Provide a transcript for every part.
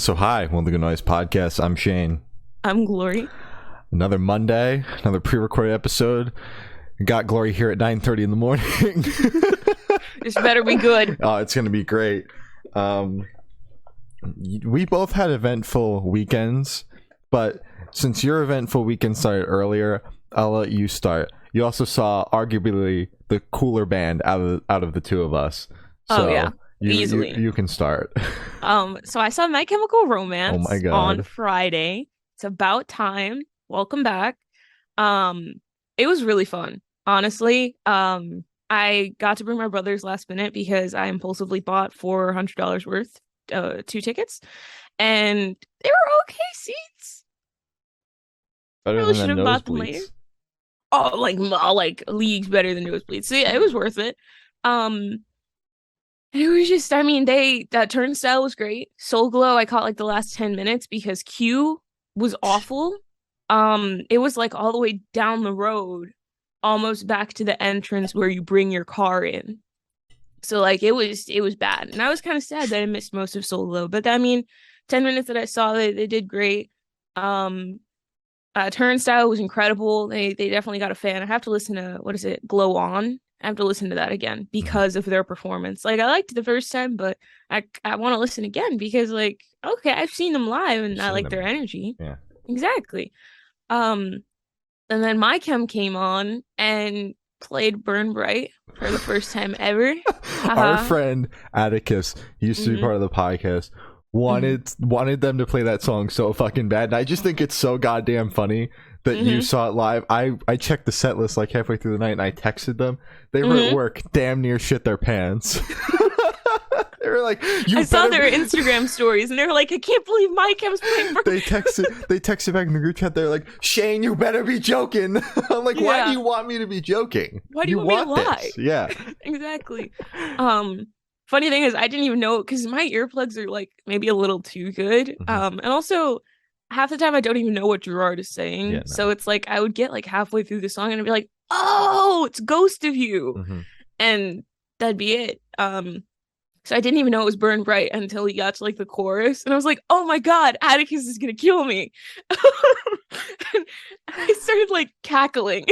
So hi, One of the Good Noise Podcast. I'm Shane. I'm Glory. Another Monday, another pre-recorded episode. Got Glory here at 9:30 in the morning. This better be good. Oh, it's gonna be great. We both had eventful weekends, but since your eventful weekend started earlier, I'll let you start. You also saw arguably the cooler band out of the two of us. So Oh yeah, easily. You can start. So I saw My Chemical Romance Oh my God. on Friday. It's about time. Welcome back. It was really fun, honestly. I got to bring my brothers last minute because I impulsively bought $400 worth, 2 tickets, and they were okay seats. Better Really than should the have bought them later. nosebleeds. Oh, like leagues better than nosebleeds. So yeah, it was worth it. It was just, I mean, that turnstile was great. Soul Glow, I caught like the last 10 minutes because Q was awful. It was like all the way down the road, almost back to the entrance where you bring your car in. So like it was bad. And I was kind of sad that I missed most of Soul Glow. But I mean, 10 minutes that I saw, they did great. Turnstile was incredible. They definitely got a fan. I have to listen to, what is it, Glow On? I have to listen to that again because of their performance. Like, I liked it the first time, but I want to listen again because, like, okay, I've seen them live and I like their energy. Yeah. Exactly. And then My Chem came on and played Burn Bright for the first time ever. Our friend Atticus, he used to be part of the podcast, wanted them to play that song so fucking bad. And I just think it's so goddamn funny that you saw it live. I checked the set list like halfway through the night and I texted them. They were at work, damn near shit their pants. They were like, I saw their Instagram stories and they were like, I can't believe My Chem's playing Burn Bright. They texted back in the group chat. They're like, Shane, you better be joking. I'm like, why do you want me to be joking? Why do you want me to lie? Yeah. Exactly. Funny thing is, I didn't even know because my earplugs are like maybe a little too good. And also half the time I don't even know what Gerard is saying. Yeah, no. So it's like I would get like halfway through the song and I'd be like, oh, it's Ghost of You. And that'd be it. So I didn't even know it was Burn Bright until he got to like the chorus. And I was like, oh my God, Atticus is going to kill me. And I started like cackling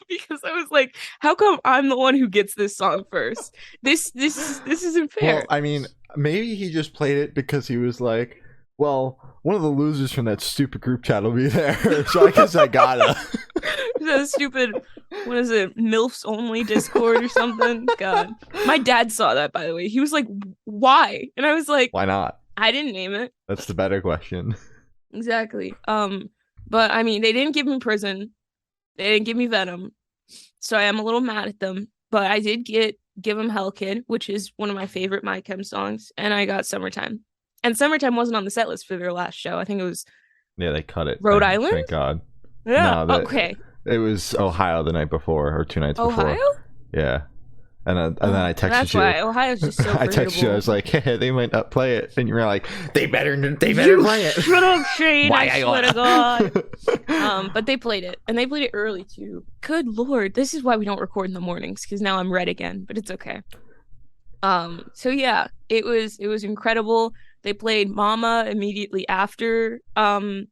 because I was like, how come I'm the one who gets this song first? This isn't fair. Well, I mean, maybe he just played it because he was like, well, one of the losers from that stupid group chat will be there. So I guess I gotta. That stupid, what is it, MILFs only Discord or something? God. My dad saw that, by the way. He was like, why? And I was like, why not? I didn't name it. That's the better question. Exactly. But I mean, they didn't give me Prison. They didn't give me Venom. So I am a little mad at them. But I did give them Hell Kid, which is one of my favorite My Chem songs. And I got Summertime. And Summertime wasn't on the set list for their last show. I think it was... Yeah, they cut it. Rhode Island? Thank God. Yeah, no, okay. It was Ohio the night before, or 2 nights before. Ohio? Yeah. And then I texted that's you. That's why Ohio's just so I texted you. I was like, hey, they might not play it. And you were like, they better play it. Shut up, Shane. Why I swear to God. But they played it. And they played it early, too. Good Lord. This is why we don't record in the mornings, because now I'm red again. But it's okay. So yeah, it was incredible. They played Mama immediately after the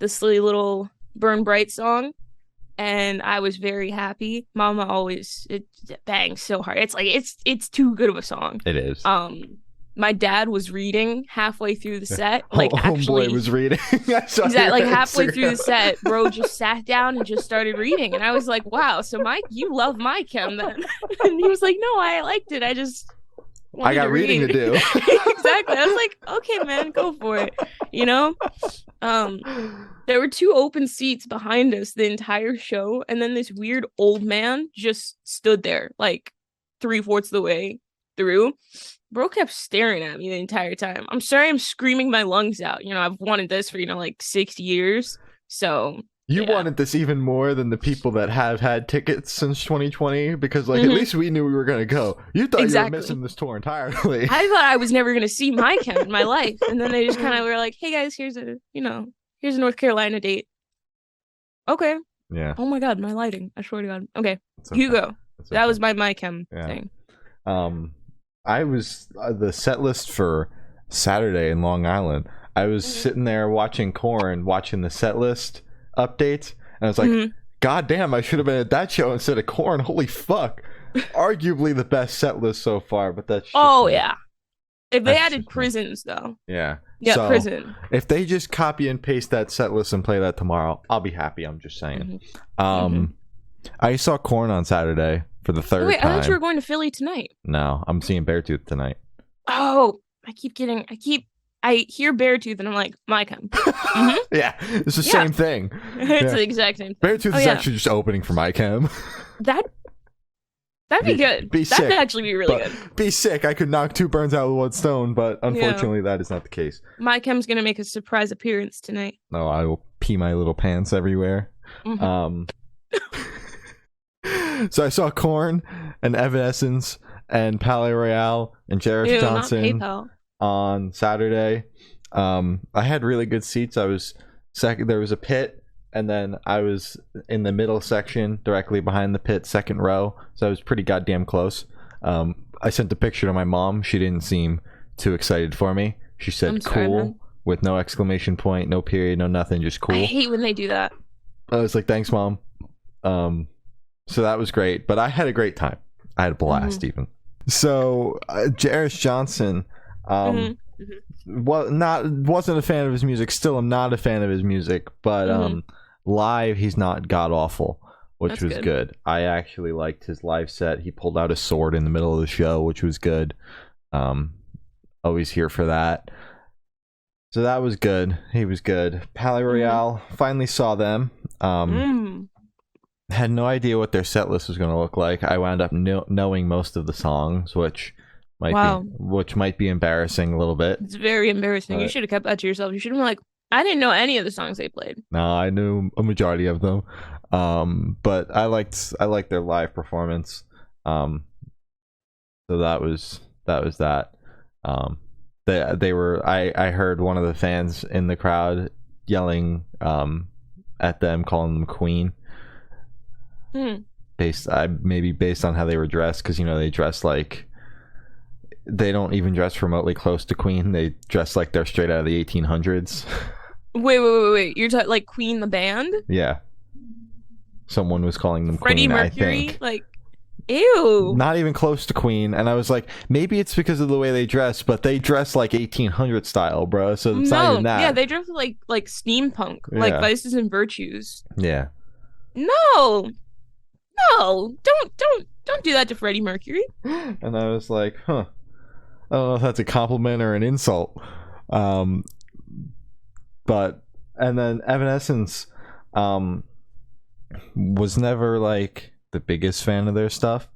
silly little Burn Bright song. And I was very happy. Mama always it bangs so hard. It's like it's too good of a song. It is. My dad was reading halfway through the set. Like actually, homeboy was reading. Like halfway through the set, bro just sat down and just started reading, and I was like, "Wow, so Mike, you love My Chem then?" And he was like, "No, I liked it. I got reading to do." Exactly. I was like, "Okay, man, go for it." You know. There were 2 open seats behind us the entire show, and then this weird old man just stood there like 3/4 of the way through. Bro kept staring at me the entire time. I'm sorry I'm screaming my lungs out. You know, I've wanted this for, like 6 years. So you wanted this even more than the people that have had tickets since 2020 because like at least we knew we were going to go. You thought you were missing this tour entirely. I thought I was never going to see My Chem in my life. And then they just kind of were like, hey guys, here's a North Carolina date. Okay. Yeah. Oh my God, my lighting. I swear to God. Okay. Hugo. That was my chem thing. I was the set list for Saturday in Long Island. I was sitting there watching Korn, watching the set list updates, and I was like, God damn, I should have been at that show instead of Korn. Holy fuck. Arguably the best set list so far, but that's yeah. If they added Prisons, though. Yeah. Yeah, so, Prison. If they just copy and paste that set list and play that tomorrow, I'll be happy. I'm just saying. I saw Korn on Saturday for the third time. I thought you were going to Philly tonight. No, I'm seeing Beartooth tonight. Oh, I hear Beartooth and I'm like, my chem. Yeah, it's the same thing. It's the exact same thing. Beartooth is actually just opening for my chem. That'd be good. That'd actually be really good. Be sick. I could knock 2 birds out with 1 stone, but unfortunately that is not the case. My chem's gonna make a surprise appearance tonight. No, I will pee my little pants everywhere. So I saw Korn and Evanescence and Palais Royale and Jairus Johnson on Saturday. I had really good seats. I was second. There was a pit. And then I was in the middle section, directly behind the pit, second row. So I was pretty goddamn close. I sent a picture to my mom. She didn't seem too excited for me. She said cool with no exclamation point, no period, no nothing, just cool. I hate when they do that. I was like, thanks, Mom. So that was great. But I had a great time. I had a blast even. So Jairus Johnson... wasn't a fan of his music. Still am not a fan of his music, but live he's not god awful, which was good. I actually liked his live set. He pulled out a sword in the middle of the show, which was good. Always here for that. So that was good. He was good. Palais Royale, finally saw them. Had no idea what their set list was going to look like. I wound up knowing most of the songs, which might be embarrassing a little bit. It's very embarrassing. You should have kept that to yourself. You should have been like, I didn't know any of the songs they played. No, I knew a majority of them. But I liked their live performance. So that was that. They were I heard one of the fans in the crowd yelling at them, calling them Queen. Based on how they were dressed, because they dress like, they don't even dress remotely close to Queen. They dress like they're straight out of the 1800s. Wait. You're talking like Queen the band? Yeah. Someone was calling them Freddie Queen, Mercury? I think. Like, ew. Not even close to Queen. And I was like, maybe it's because of the way they dress, but they dress like 1800 style, bro. So it's not even that. Yeah, they dress like steampunk, like Vices and Virtues. Yeah. No, don't do that to Freddie Mercury. And I was like, I don't know if that's a compliment or an insult. And then Evanescence was never like the biggest fan of their stuff.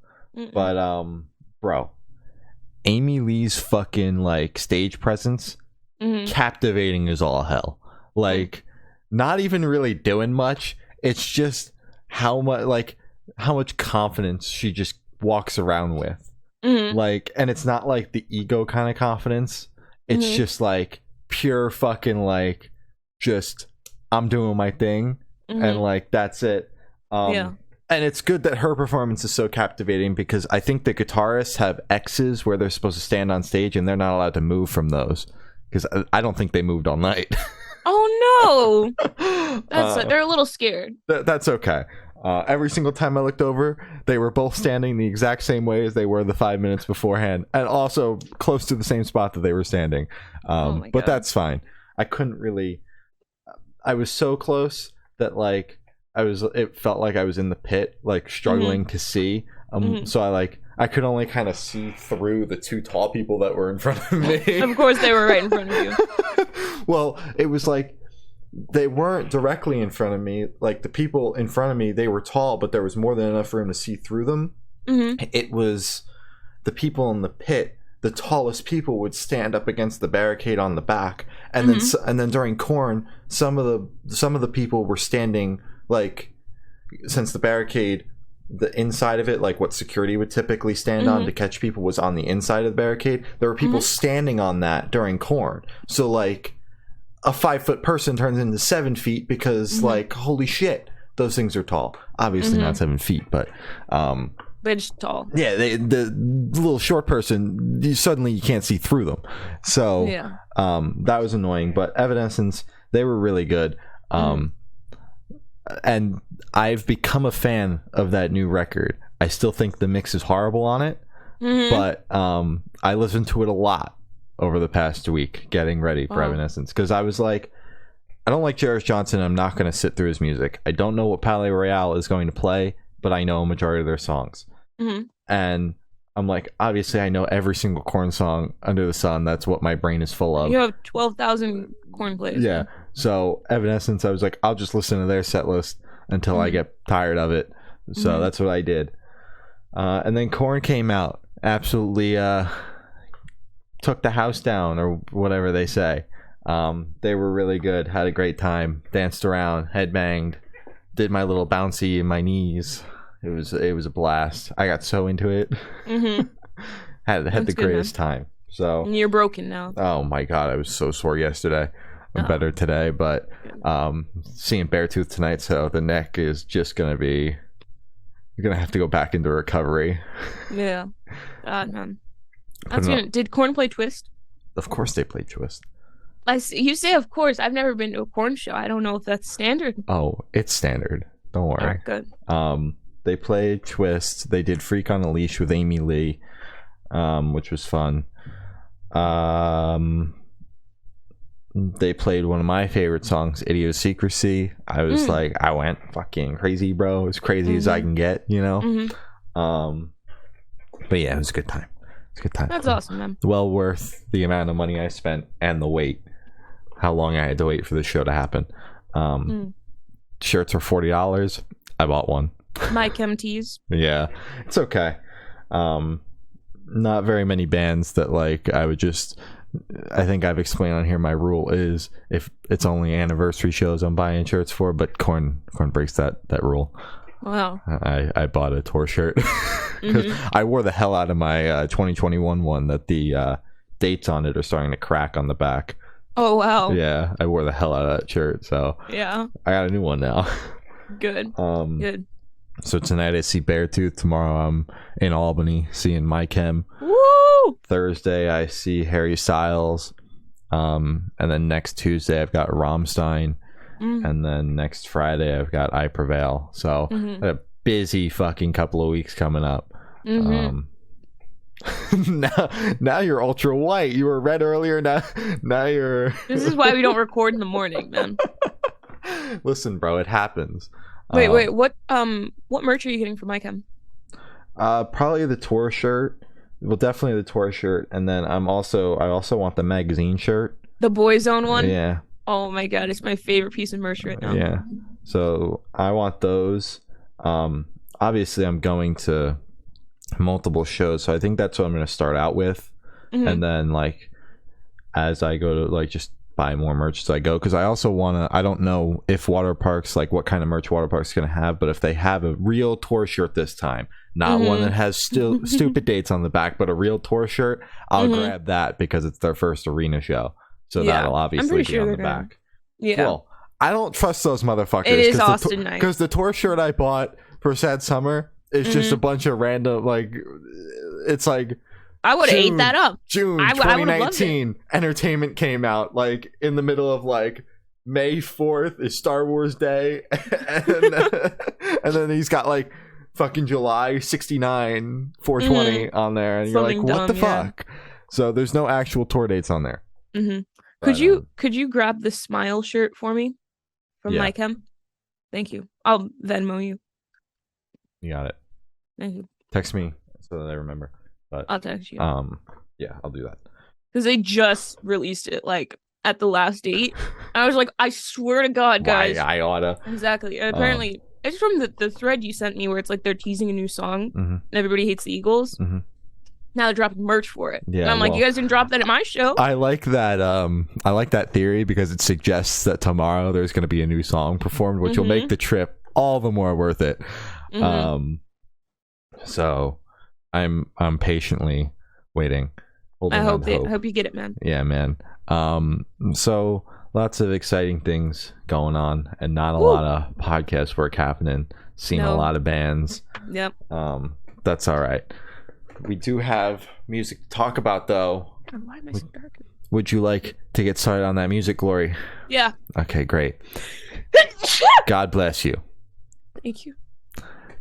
But bro, Amy Lee's fucking like stage presence, captivating as all hell. Like, not even really doing much. It's just how much confidence she just walks around with. Like, and it's not like the ego kind of confidence. It's just like pure fucking like, just I'm doing my thing, and like that's it. And it's good that her performance is so captivating, because I think the guitarists have X's where they're supposed to stand on stage and they're not allowed to move from those, because I don't think they moved all night. Oh no, they're a little scared. That's okay. Every single time I looked over, they were both standing the exact same way as they were the 5 minutes beforehand, and also close to the same spot that they were standing. But that's fine. I couldn't really. I was so close that like it felt like I was in the pit, like struggling to see. So I could only kind of see through the 2 tall people that were in front of me. Of course, they were right in front of you. Well, it was like, they weren't directly in front of me. Like, the people in front of me, they were tall, but there was more than enough room to see through them. It was the people in the pit. The tallest people would stand up against the barricade on the back, and then during Korn, some of the people were standing, like, since the barricade, the inside of it, like what security would typically stand on to catch people, was on the inside of the barricade. There were people standing on that during Korn. So like, a 5-foot person turns into 7 feet because like, holy shit, those things are tall. Obviously not 7 feet, but they're just tall. Yeah, the little short person, suddenly you can't see through them. So That was annoying, but Evanescence, they were really good. And I've become a fan of that new record. I still think the mix is horrible on it, but I listened to it a lot over the past week getting ready for Evanescence, because I was like, I don't like Jairus Johnson. I'm not going to sit through his music. I don't know what Palais Royale is going to play, but I know a majority of their songs. And I'm like, obviously I know every single Korn song under the sun. That's what my brain is full of. You have 12,000 Korn plays. Yeah. So Evanescence, I was like, I'll just listen to their set list until I get tired of it. So that's what I did. And then Korn came out, absolutely took the house down, or whatever they say. They were really good. Had a great time. Danced around, headbanged, did my little bouncy in my knees. It was a blast. I got so into it. had the greatest time. So and you're broken now. Oh my god, I was so sore yesterday. I'm better today, but seeing Beartooth tonight, so the neck is just gonna be. You're gonna have to go back into recovery. Yeah, God, man. That's gonna. Did Korn play Twist? Of course they played Twist. You say of course. I've never been to a Korn show. I don't know if that's standard. Oh, it's standard. Don't worry. Good. They played Twist. They did Freak on a Leash with Amy Lee, which was fun. They played one of my favorite songs, Idiosyncrasy. I was like, I went fucking crazy, bro. As crazy as I can get, you know? But yeah, it was a good time. It's a good time. That's awesome, man. Well worth the amount of money I spent and the wait. How long I had to wait for the show to happen. Shirts were $40. I bought one. My Chem tees. Yeah, it's okay. Not very many bands that like I would just. I think I've explained on here. My rule is if it's only anniversary shows I'm buying shirts for, but Korn breaks that rule. Wow. I bought a tour shirt because I wore the hell out of my 2021 one that the dates on it are starting to crack on the back. Oh wow. Yeah, I wore the hell out of that shirt, so yeah, I got a new one now. Good. Good. So tonight I see Beartooth. Tomorrow I'm in Albany seeing My Chem. Woo! Thursday I see Harry Styles. And then next Tuesday I've got Rammstein. And then next Friday I've got I Prevail. So a busy fucking couple of weeks coming up. Now you're ultra white. You were red earlier. Now you're. This is why we don't record in the morning, man. Listen, bro, it happens. Wait. What merch are you getting for My Chem? Probably the tour shirt. Well, definitely the tour shirt, and then I also want the magazine shirt. The Boyzone one? Yeah. Oh my god, it's my favorite piece of merch right now. Yeah. So I want those. Obviously I'm going to multiple shows, so I think that's what I'm going to start out with. And then like as I go to like just buy more merch as I go, because I also want to. I don't know if Water Parks, like what kind of merch Water Parks going to have, but if they have a real tour shirt this time, not one that has still stupid dates on the back, but a real tour shirt, I'll grab that because it's their first arena show, so that'll obviously be on the back. Yeah. Well, I don't trust those motherfuckers. It is Austin night because the tour shirt I bought for Sad Summer is just a bunch of random like. It's like. I would have ate that up. June 2019, Entertainment came out like in the middle of like May 4th is Star Wars Day, and then he's got like fucking July 69 420 on there, and something you're like, what the fuck? So there's no actual tour dates on there. But, could you grab the Smile shirt for me from My Chem? Thank you. I'll Venmo you. You got it. Thank you. Text me so that I remember. But, I'll text you. Yeah, I'll do that. Because they just released it like at the last date. I was like, I swear to God, guys. I oughta. Exactly. And apparently, it's from the thread you sent me where it's like they're teasing a new song and Everybody Hates the Eagles. Now they're dropping merch for it. Yeah, and I'm like, you guys didn't drop that at my show. I like that. I like that theory because it suggests that tomorrow there's going to be a new song performed, which will make the trip all the more worth it. So. I'm patiently waiting. I hope you get it, man. Yeah, man. So lots of exciting things going on, and not a lot of podcast work happening. Seeing a lot of bands. Yep. That's all right. We do have music to talk about, though. Why am I so dark? would you like to get started on that music, Glory? Yeah. Okay, great. God bless you. Thank you.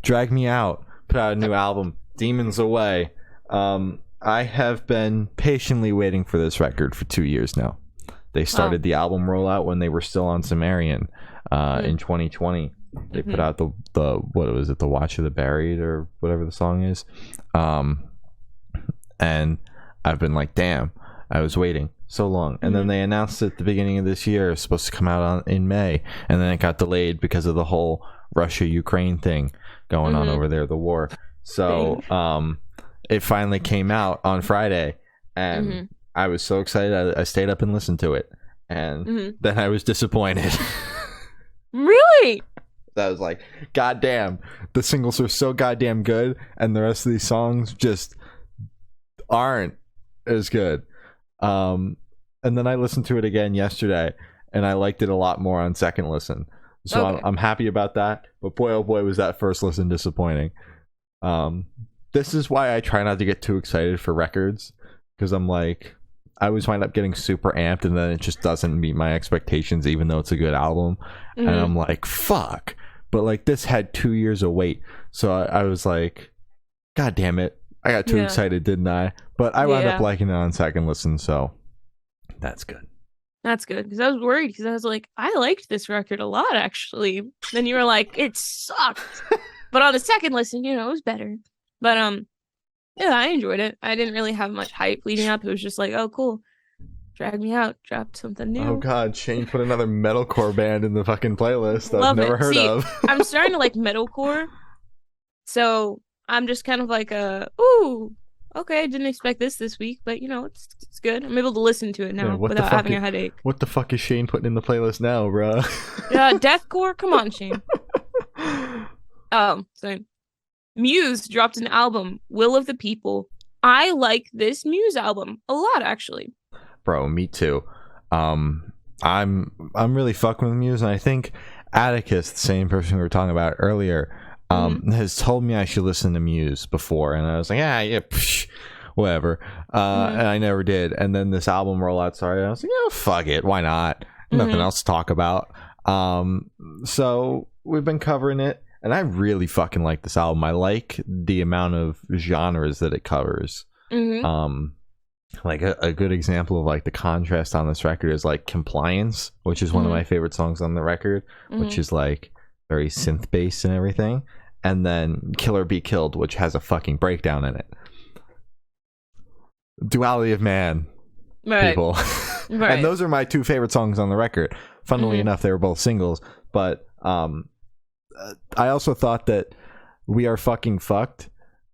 Drag Me Out put out a new album, Demons Away. I have been patiently waiting for this record for 2 years now. They started the album rollout when they were still on Sumerian in 2020. They put out the what was it, the Watch of the Buried or whatever the song is, and I've been like, damn, I was waiting so long. And then they announced at the beginning of this year it's supposed to come out in May, and then it got delayed because of the whole Russia-Ukraine thing going on over there, the war. So it finally came out on Friday, and I was so excited. I stayed up and listened to it, and then I was disappointed. Really? I was like, God damn, the singles are so goddamn good, and the rest of these songs just aren't as good. And then I listened to it again yesterday, and I liked it a lot more on second listen. So I'm happy about that. But boy, oh boy, was that first listen disappointing. This is why I try not to get too excited for records, because I'm like, I always wind up getting super amped, and then it just doesn't meet my expectations, even though it's a good album. And I'm like, fuck. But like, this had 2 years of wait, so I was like, God damn it, I got too excited, didn't I? But I wound up liking it on second listen, so that's good. That's good, because I was worried, because I was like, I liked this record a lot, actually. Then you were like, it sucked. But on the second listen, it was better. But yeah, I enjoyed it. I didn't really have much hype leading up. It was just like, oh, cool. Drag Me Out, dropped something new. Oh god, Shane put another metalcore band in the fucking playlist I've never heard See, of. I'm starting to like metalcore, so I'm just kind of like ooh, okay, I didn't expect this week, but it's good. I'm able to listen to it now without having a headache. What the fuck is Shane putting in the playlist now, bro? Deathcore? Come on, Shane. So Muse dropped an album, Will of the People. I like this Muse album a lot, actually. Bro, me too. I'm really fucking with Muse, and I think Atticus, the same person we were talking about earlier, has told me I should listen to Muse before, and I was like, whatever. And I never did. And then this album rollout started, and I was like, fuck it, why not? Nothing else to talk about. So we've been covering it, and I really fucking like this album. I like the amount of genres that it covers. Like a good example of like the contrast on this record is like Compliance, which is one of my favorite songs on the record, which is like very synth based and everything, and then Killer Be Killed, which has a fucking breakdown in it. Duality of man, people. And those are my two favorite songs on the record. Funnily enough, they were both singles, but I also thought that We Are Fucking Fucked,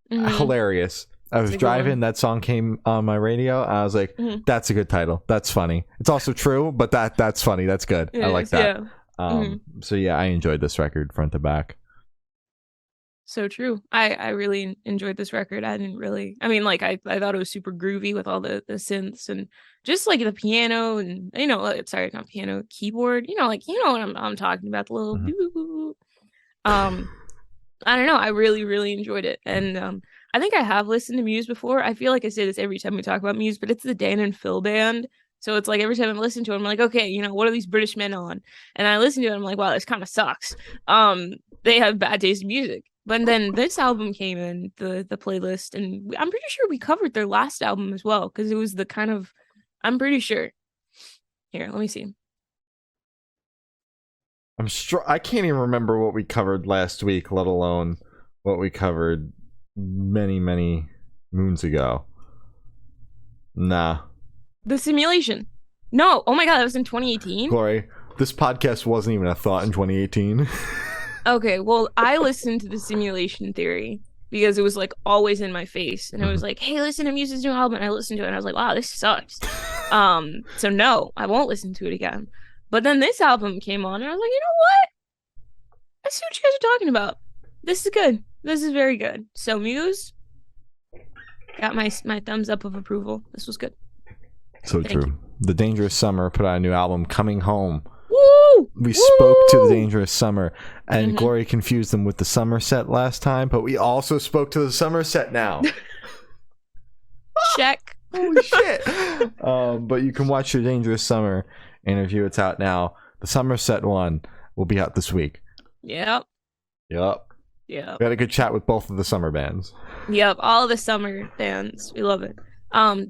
hilarious. I was driving, that song came on my radio, I was like, that's a good title, that's funny. It's also true, but that's funny, that's good. I like that. So yeah, I enjoyed this record front to back. So true. I really enjoyed this record. I thought it was super groovy with all the synths and just like the piano and sorry, not piano, keyboard, what I'm talking about, the little boo. I don't know, I really, really enjoyed it. And I think I have listened to Muse before. I feel like I say this every time we talk about Muse, but it's the Dan and Phil band. So it's like every time I listen to it, I'm like, okay, what are these British men on? And I listen to it, I'm like, wow, this kind of sucks. They have bad taste in music. But then this album came in the playlist, and I'm pretty sure we covered their last album as well, because it was the kind of, I'm pretty sure. Here, let me see. I can't even remember what we covered last week, let alone what we covered many moons ago. Nah. The Simulation. No, oh my god, that was in 2018. Glory, this podcast wasn't even a thought in 2018. Okay, well, I listened to The Simulation Theory because it was like always in my face, and it was like, hey, listen to Muse's new album, and I listened to it, and I was like, wow, this sucks. So no, I won't listen to it again. But then this album came on, and I was like, you know what? I see what you guys are talking about. This is good. This is very good. So Muse got my thumbs up of approval. This was good. So Thank true. You. The Dangerous Summer put out a new album, Coming Home. Woo! We spoke to The Dangerous Summer, and Glory confused them with the Somerset last time, but we also spoke to the Somerset now. Check. Holy shit. But you can watch your Dangerous Summer interview. It's out now. The Somerset one will be out this week. Yep. We had a good chat with both of the summer bands. Yep, all the summer bands. We love it.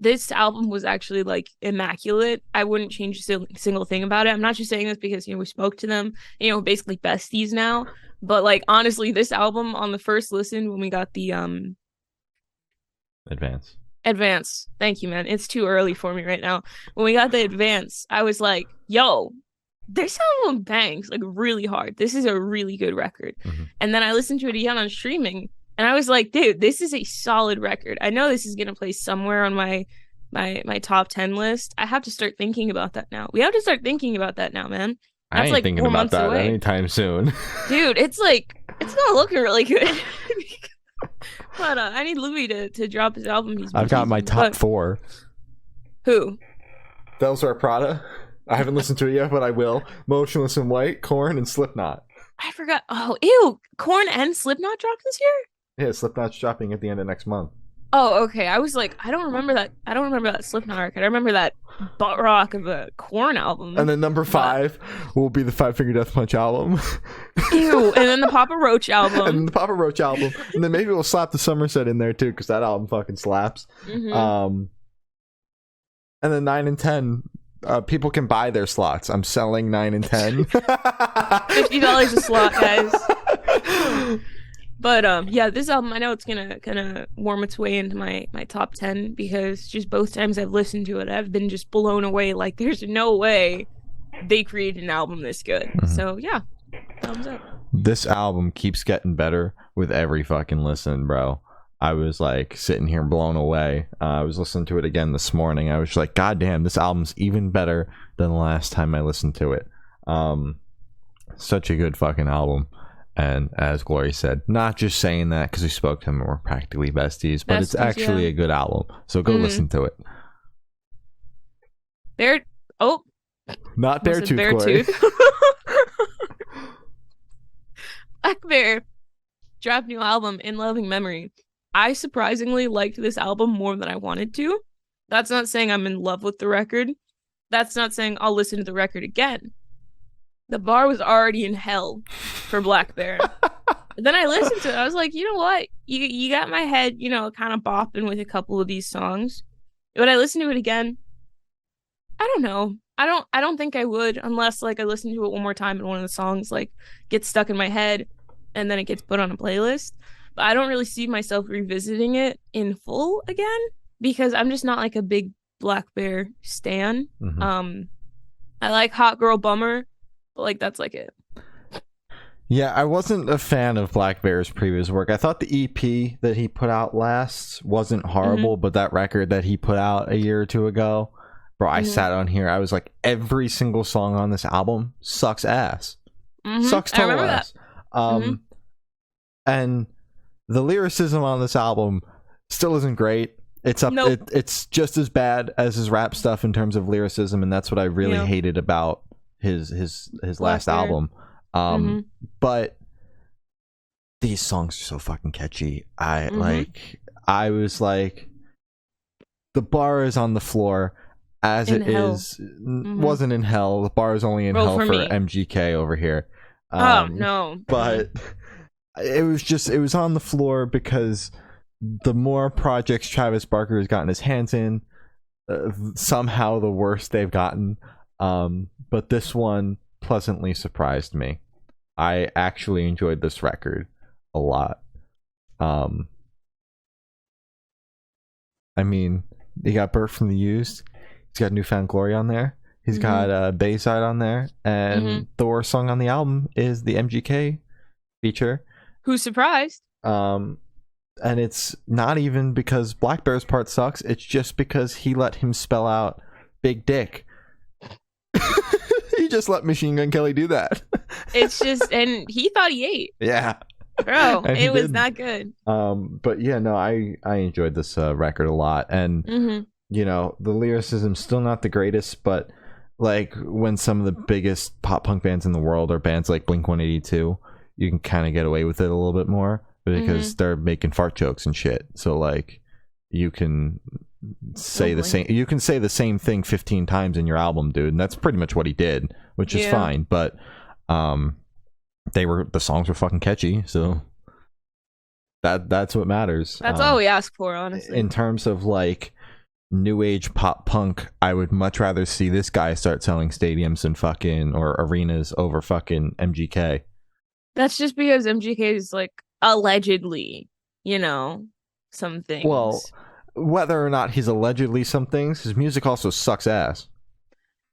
This album was actually like immaculate. I wouldn't change a single thing about it. I'm not just saying this because we spoke to them, basically besties now. But like honestly, this album on the first listen when we got the Advance. Thank you, man. It's too early for me right now. When we got the Advance, I was like, yo, this album bangs like really hard. This is a really good record. Mm-hmm. And then I listened to it again on streaming and I was like, dude, this is a solid record. I know this is going to play somewhere on my top 10 list. I have to start thinking about that now. We have to start thinking about that now, man. That's I ain't like thinking 4 about months that away. Anytime soon. Dude, it's not looking really good. But I need Louis to drop his album. I've got my top 4. Who? Those Are Prada. I haven't listened to it yet, but I will. Motionless in White, Korn, and Slipknot. I forgot. Oh, ew. Korn and Slipknot dropped this year? Yeah, Slipknot's dropping at the end of next month. Oh, okay. I was like, I don't remember that Slipknot record. I remember that butt rock of a Korn album. And then number 5 will be the Five Finger Death Punch album. Ew. And then the Papa Roach album. And then maybe we'll slap the Somerset in there too, because that album fucking slaps. Mm-hmm. And then 9 and 10, people can buy their slots. I'm selling 9 and 10. $50 a slot, guys. But yeah, this album, I know it's gonna warm its way into my top 10 because just both times I've listened to it, I've been just blown away. Like, there's no way they created an album this good. Mm-hmm. So yeah, thumbs up. This album keeps getting better with every fucking listen, bro. I was like sitting here blown away. I was listening to it again this morning. I was like, God damn, this album's even better than the last time I listened to it. Such a good fucking album. And as Glory said, not just saying that because we spoke to him and we're practically besties, but it's actually a good album. So go listen to it. Not Beartooth, Glory. Blackbear dropped new album, In Loving Memory. I surprisingly liked this album more than I wanted to. That's not saying I'm in love with the record. That's not saying I'll listen to the record again. The bar was already in hell for Blackbear. Then I listened to it. I was like, you know what? You got my head, kind of bopping with a couple of these songs. Would I listen to it again? I don't know. I don't think I would unless like I listen to it one more time and one of the songs like gets stuck in my head and then it gets put on a playlist. But I don't really see myself revisiting it in full again because I'm just not like a big Blackbear stan. Mm-hmm. I like Hot Girl Bummer. Like, that's like it. Yeah, I wasn't a fan of Blackbear's previous work. I thought the EP that he put out last wasn't horrible, but that record that he put out a year or two ago, bro, I sat on here. I was like, every single song on this album sucks ass. Sucks total ass. And the lyricism on this album still isn't great. It's up. Nope. It's just as bad as his rap stuff in terms of lyricism, and that's what I really hated about his last album. But these songs are so fucking catchy. I was like, the bar is on the floor as in it hell. Wasn't in hell. The bar is only in hell for MGK over here. No. But it was on the floor because the more projects Travis Barker has gotten his hands in, somehow the worse they've gotten. But this one pleasantly surprised me. I actually enjoyed this record a lot. I mean, he got Bert from the Used. He's got Newfound Glory on there. He's got Bayside on there. And the worst song on the album is the MGK feature. Who's surprised? And it's not even because Blackbear's part sucks. It's just because he let him spell out Big Dick. He just let Machine Gun Kelly do that. It's just, and he thought he ate. Yeah. Bro, it was not good. But yeah, no, I enjoyed this record a lot. And, the lyricism's still not the greatest, but like when some of the biggest pop punk bands in the world are bands like Blink-182, you can kind of get away with it a little bit more because they're making fart jokes and shit. So like you can say the same. You can say the same thing 15 times in your album, dude, and that's pretty much what he did, which is fine. But the songs were fucking catchy, so that's what matters. That's all we ask for, honestly. In terms of like new age pop punk, I would much rather see this guy start selling stadiums and fucking or arenas over fucking MGK. That's just because MGK is like allegedly, some things. Well, whether or not he's allegedly some things, his music also sucks ass.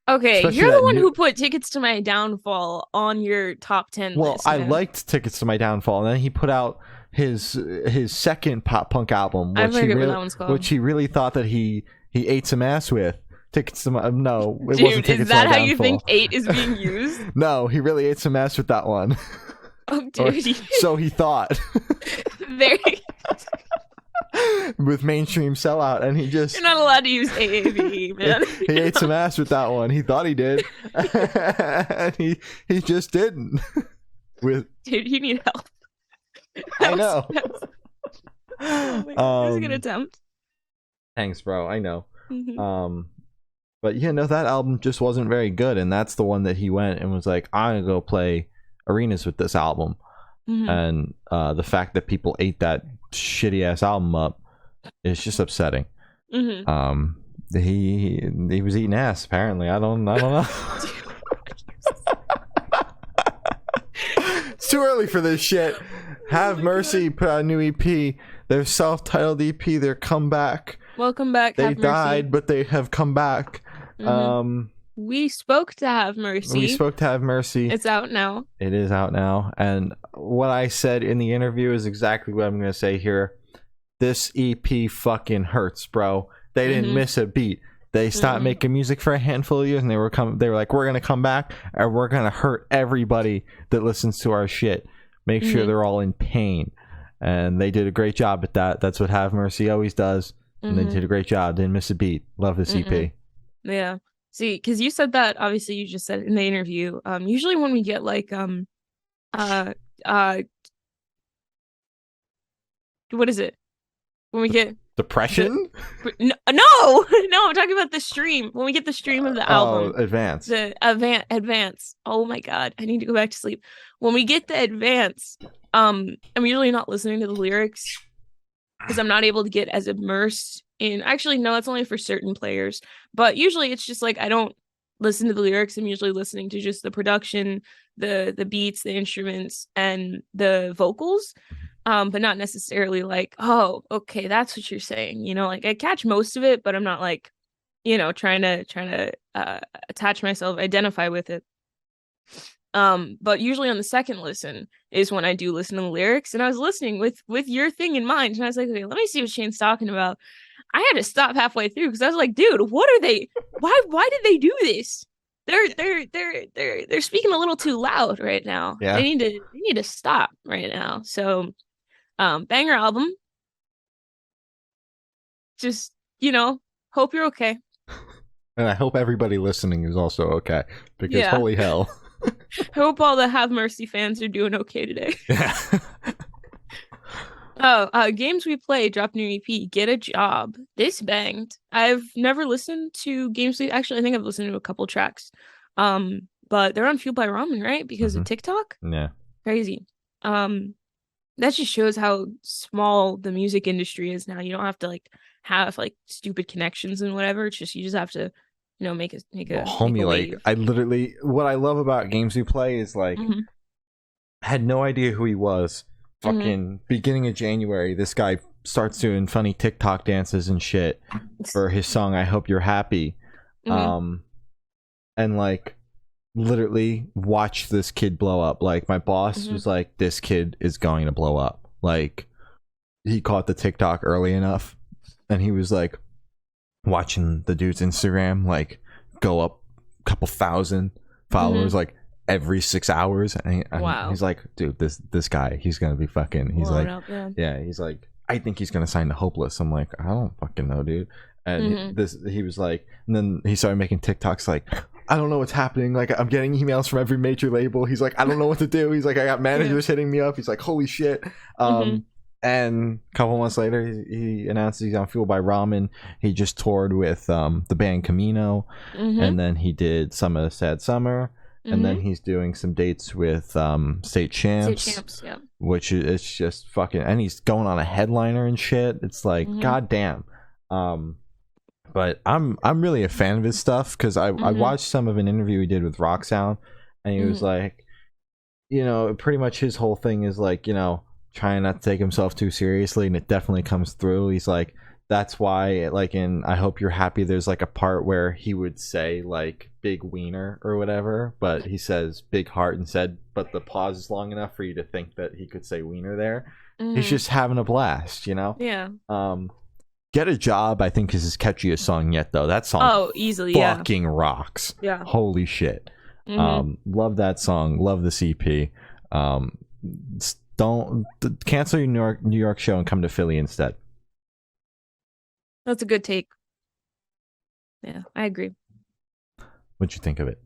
Okay, especially you're the one who put Tickets to My Downfall on your top 10 list. Well, I liked Tickets to My Downfall, and then he put out his second pop punk album, which he really thought that he ate some ass with. Tickets to My no, it wasn't Tickets is that to My how Downfall. You think 8 is being used? No, he really ate some ass with that one. Oh, dude. So he thought. Very. With Mainstream Sellout, and he just... You're not allowed to use AAVE, man. He ate some ass with that one. He thought he did. And he just didn't. Dude, you need help. I know. Oh my God. That was a good attempt. Thanks, bro. I know. Mm-hmm. But yeah, no, that album just wasn't very good, and that's the one that he went and was like, I'm gonna go play arenas with this album. Mm-hmm. And the fact that people ate that shitty ass album up is just upsetting. Mm-hmm. He was eating ass, apparently. I don't know. It's too early for this shit. Have Mercy put out a new EP, their self-titled EP, their comeback. Welcome back. They died, but they have come back. Mm-hmm. We spoke to Have Mercy. It's out now. It is out now. And what I said in the interview is exactly what I'm going to say here. This EP fucking hurts, bro. They didn't miss a beat. They stopped making music for a handful of years, and they were like, we're going to come back, and we're going to hurt everybody that listens to our shit. Make sure they're all in pain. And they did a great job at that. That's what Have Mercy always does. And they did a great job. Didn't miss a beat. Love this EP. Yeah. See, because you said that, obviously you just said it in the interview. Usually when we get like what is it? When we get depression? No, I'm talking about the stream. When we get the stream of the album. Advance. The advance. Oh my God, I need to go back to sleep. When we get the advance, I'm usually not listening to the lyrics because I'm not able to get as immersed in. Actually, no, that's only for certain players. But usually it's just like I don't listen to the lyrics. I'm usually listening to just the production, the beats, the instruments, and the vocals. But not necessarily like, oh, okay, that's what you're saying. Like I catch most of it, but I'm not like, trying to attach myself, identify with it. But usually on the second listen is when I do listen to the lyrics, and I was listening with your thing in mind, and I was like, okay, let me see what Shane's talking about. I had to stop halfway through because I was like, dude, what are they? Why did they do this? They're speaking a little too loud right now. Yeah. They need to stop right now. So, banger album. Just hope you're okay. And I hope everybody listening is also okay, because holy hell. I hope all the Have Mercy fans are doing okay today. Yeah. Games We Play dropped new EP, Get a Job. This banged. I've never listened to Games We... Actually, I think I've listened to a couple tracks. But they're on Fueled by Ramen, right? Because of TikTok? Yeah. Crazy. That just shows how small the music industry is now. You don't have to have stupid connections and whatever. It's just you just have to make a homie. Like I literally, what I love about Games We Play is I had no idea who he was. Fucking beginning of January, this guy starts doing funny TikTok dances and shit for his song I Hope You're Happy. And literally watch this kid blow up. Like my boss was like, this kid is going to blow up. Like he caught the TikTok early enough, and he was like watching the dude's Instagram go up a couple thousand followers every 6 hours, and he's like, dude, this guy, he's gonna be fucking, he's like up, he's like, I think he's gonna sign to Hopeless. I'm like, I don't fucking know, dude. And he was like, and then he started making TikToks like, I don't know what's happening, I'm getting emails from every major label. He's like, I don't know what to do. He's like, I got managers hitting me up. He's like, holy shit. And a couple months later, he announced he's on Fueled by Ramen. He just toured with the band Camino, and then he did Some of the Sad Summer, and then he's doing some dates with State Champs, yeah. which is just fucking, and he's going on a headliner and shit. It's like, goddamn. But I'm really a fan of his stuff because I watched some of an interview he did with Rock Sound, and he was like, you know, pretty much his whole thing is like, you know, trying not to take himself too seriously, and it definitely comes through. He's like, that's why, like, in I Hope You're Happy, there's like a part where he would say like big wiener or whatever, but he says big heart instead, but the pause is long enough for you to think that he could say wiener there. He's just having a blast, you know. Yeah. Get a Job, I think, is his catchiest song yet, though. That song easily fucking rocks. Yeah. Holy shit. Love that song. Love the CP. Don't cancel your New York show and come to Philly instead. That's a good take. Yeah, I agree. What'd you think of it?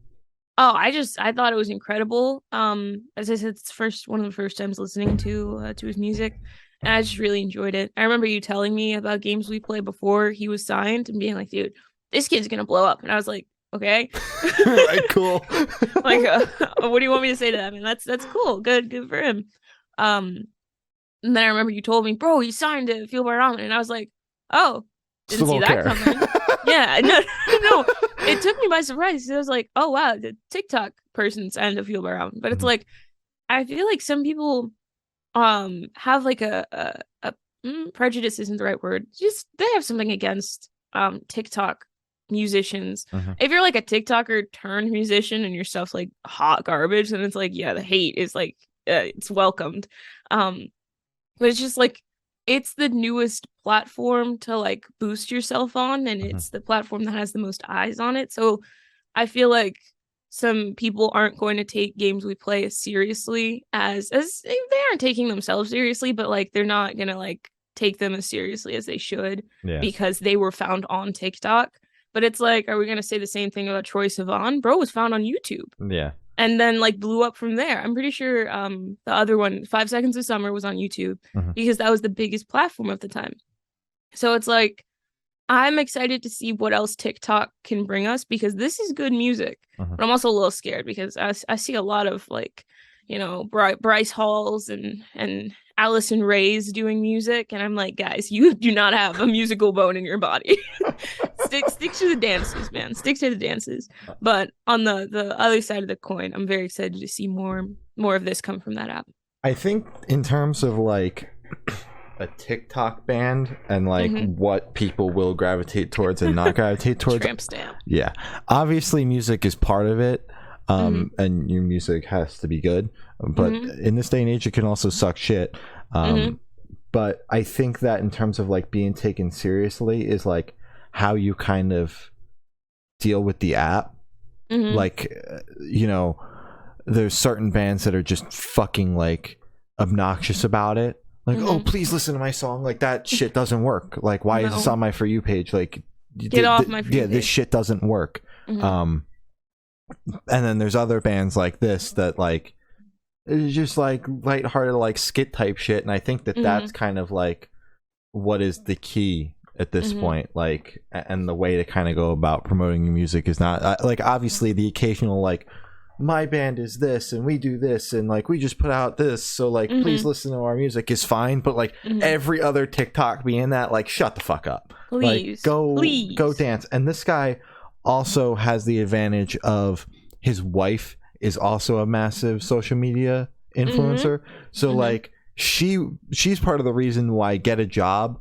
Oh, I thought it was incredible. As I said, it's one of the first times listening to his music, and I just really enjoyed it. I remember you telling me about games we played before he was signed and being like, dude, this kid's gonna blow up. And I was like, okay. Right, cool. Like, what do you want me to say to that? I mean, that's cool. Good for him. And then I remember you told me, bro, he signed to Fueled by Ramen, and I was like, oh, didn't see that coming. Yeah, no, it took me by surprise. I was like, oh wow, the TikTok person signed to Fueled by Ramen. But it's like, I feel like some people have like a prejudice isn't the right word. Just they have something against TikTok musicians. If you're like a TikToker turned musician and your stuff's like hot garbage, then it's like, yeah, the hate is like it's welcomed. But it's just like, it's the newest platform to like boost yourself on, and it's the platform that has the most eyes on it. So I feel like some people aren't going to take games we play as seriously as they aren't taking themselves seriously, but like they're not gonna like take them as seriously as they should because they were found on TikTok. But it's like, are we gonna say the same thing about Troye Sivan? Bro was found on YouTube. Yeah. And then like blew up from there. I'm pretty sure the other one, 5 Seconds of Summer, was on YouTube because that was the biggest platform at the time. So it's like, I'm excited to see what else TikTok can bring us because this is good music. But I'm also a little scared because I see a lot of like, you know, Bryce Halls and Allison Ray's doing music, and I'm like, guys, you do not have a musical bone in your body. Stick to the dances, man. Stick to the dances. But on the other side of the coin, I'm very excited to see more of this come from that app. I think in terms of like a TikTok band and like what people will gravitate towards and not gravitate towards. Tramp stamp. Yeah. Obviously music is part of it. And your music has to be good. But in this day and age, it can also suck shit. But I think that in terms of like being taken seriously is like how you kind of deal with the app. Like, you know, there's certain bands that are just fucking like obnoxious about it. Like, oh, please listen to my song. Like, that shit doesn't work. Like, why is this on my For You page? Like, get off my For You page. This shit doesn't work. And then there's other bands like this that like it's just like lighthearted like skit type shit, and I think that that's kind of like what is the key at this point, like, and the way to kind of go about promoting your music is not like, obviously the occasional like, my band is this and we do this and like we just put out this, so like please listen to our music is fine, but like every other TikTok being that, like, shut the fuck up, please, like go dance. And this guy also has the advantage of his wife is also a massive social media influencer. So like she's part of the reason why Get a Job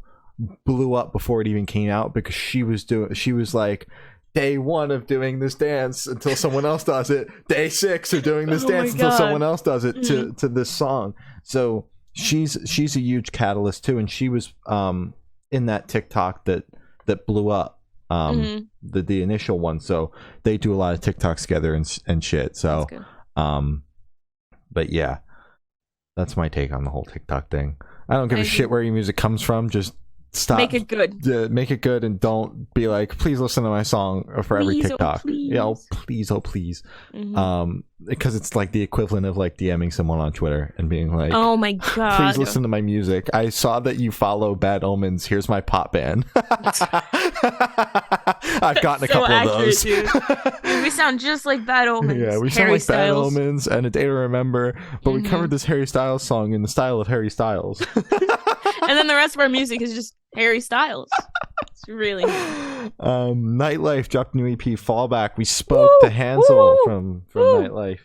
blew up before it even came out, because she was like day 1 of doing this dance until someone else does it, day 6 of doing this dance until someone else does it to this song. So she's a huge catalyst too, and she was in that TikTok that blew up, the initial one. So they do a lot of TikToks together and shit. So but yeah, that's my take on the whole TikTok thing. I don't give a shit where your music comes from, just stop, make it good. Make it good, and don't be like, please listen to my song for every TikTok. Oh, please. Yeah, oh please. Because it's like the equivalent of like DMing someone on Twitter and being like, oh my god, please listen to my music. I saw that you follow Bad Omens. Here's my pop band. I've gotten a couple of those. Dude. We sound just like Bad Omens. Yeah, we sound like Bad Omens and A Day to Remember, but we covered this Harry Styles song in the style of Harry Styles. And then the rest of our music is just Harry Styles. It's really nice. Nightlife dropped a new EP, Fallback. We spoke to Hansel from Nightlife.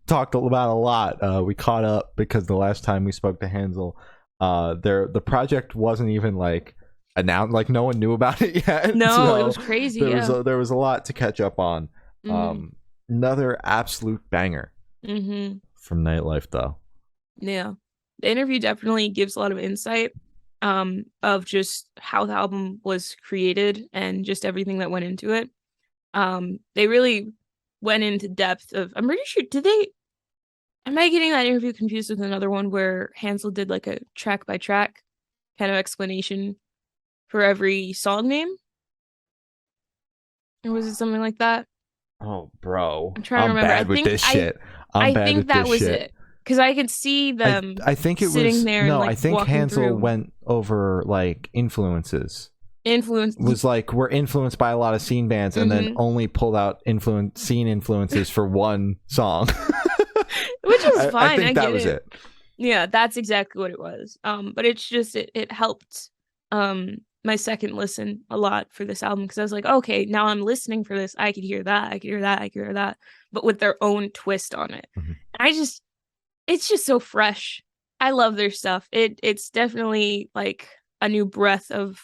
Talked about a lot. We caught up because the last time we spoke to Hansel, the project wasn't even like announced, like no one knew about it yet. No, so it was crazy. There was a lot to catch up on. Another absolute banger from Nightlife, though. Yeah, the interview definitely gives a lot of insight of just how the album was created and just everything that went into it. They really went into depth of, I'm pretty sure, am I getting that interview confused with another one where Hansel did like a track by track kind of explanation for every song name? Or was it something like that? Oh, bro. I'm trying to remember. Bad with this shit. I think that was it. Because I could see them I think it sitting was, there and like I think Hansel through. went over like influences. Influence was like, we're influenced by a lot of scene bands, and then only pulled out scene influences for one song. Which was fine. I think that was it. Yeah, that's exactly what it was. But it's just it helped my second listen a lot for this album, because I was like, okay, now I'm listening for this. I could hear that, I could hear that, I could hear that, but with their own twist on it. And it's just so fresh. I love their stuff. It's definitely like a new breath of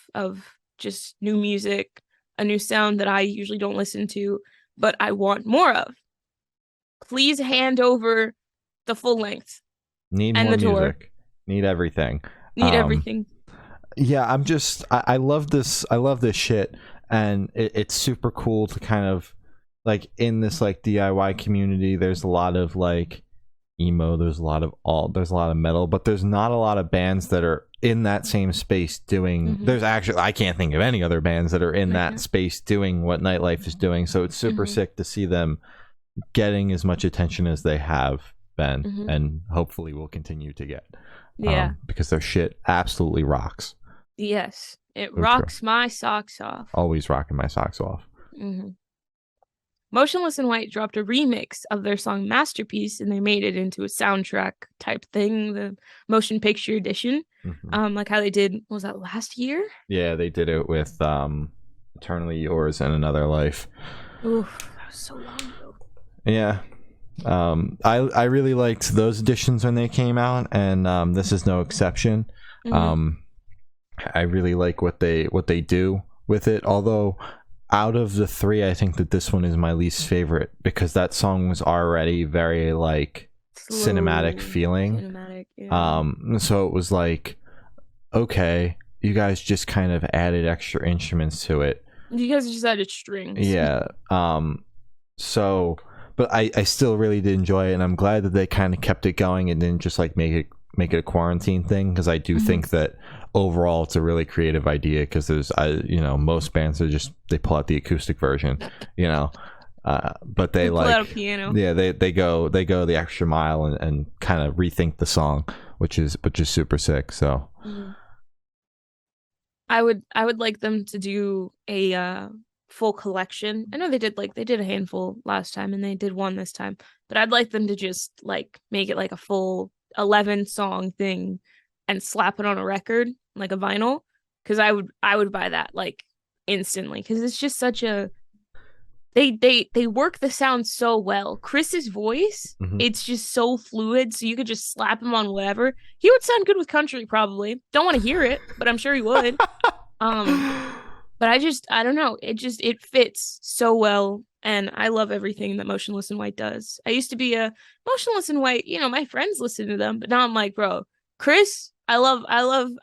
just new music, a new sound that I usually don't listen to, but I want more of. Please hand over the full length. Need and more the music. Tour. Need everything. Need everything. Yeah, I love this. I love this shit, and it's super cool to kind of like, in this like DIY community. There's a lot of like emo. There's a lot of metal, but there's not a lot of bands that are in that same space doing. There's actually, I can't think of any other bands that are in that space doing what Nightlife is doing. So it's super sick to see them getting as much attention as they have been, and hopefully will continue to get. Because their shit absolutely rocks. Yes, it rocks my socks off. Always rocking my socks off. Motionless in White dropped a remix of their song Masterpiece, and they made it into a soundtrack type thing, the motion picture edition. Like how they did, what was that, last year? Yeah, they did it with Eternally Yours and Another Life. Oof, that was so long ago. Yeah. I really liked those editions when they came out, and this is no exception. I really like what they do with it, although out of the three, I think that this one is my least favorite, because that song was already very like slow, cinematic feeling. So it was like, okay, you guys just kind of added extra instruments to it. You guys just added strings. Yeah. So, but I still really did enjoy it, and I'm glad that they kind of kept it going and didn't just like make it a quarantine thing, because I do think that overall it's a really creative idea, because there's most bands are just, they pull out the acoustic version, but they pull out a piano. Yeah, they go the extra mile and kind of rethink the song, which is super sick. So I would like them to do a full collection. I know they did a handful last time, and they did one this time, but I'd like them to just like make it like a full 11 song thing and slap it on a record, like a vinyl, because I would buy that like instantly, because it's just such a, they work the sound so well. Chris's voice, it's just so fluid, so you could just slap him on whatever. He would sound good with country, probably. Don't want to hear it, but I'm sure he would. But I don't know, it fits so well, and I love everything that Motionless in White does. I used to be a Motionless in White, my friends listen to them, but now I'm like, bro, Chris, I love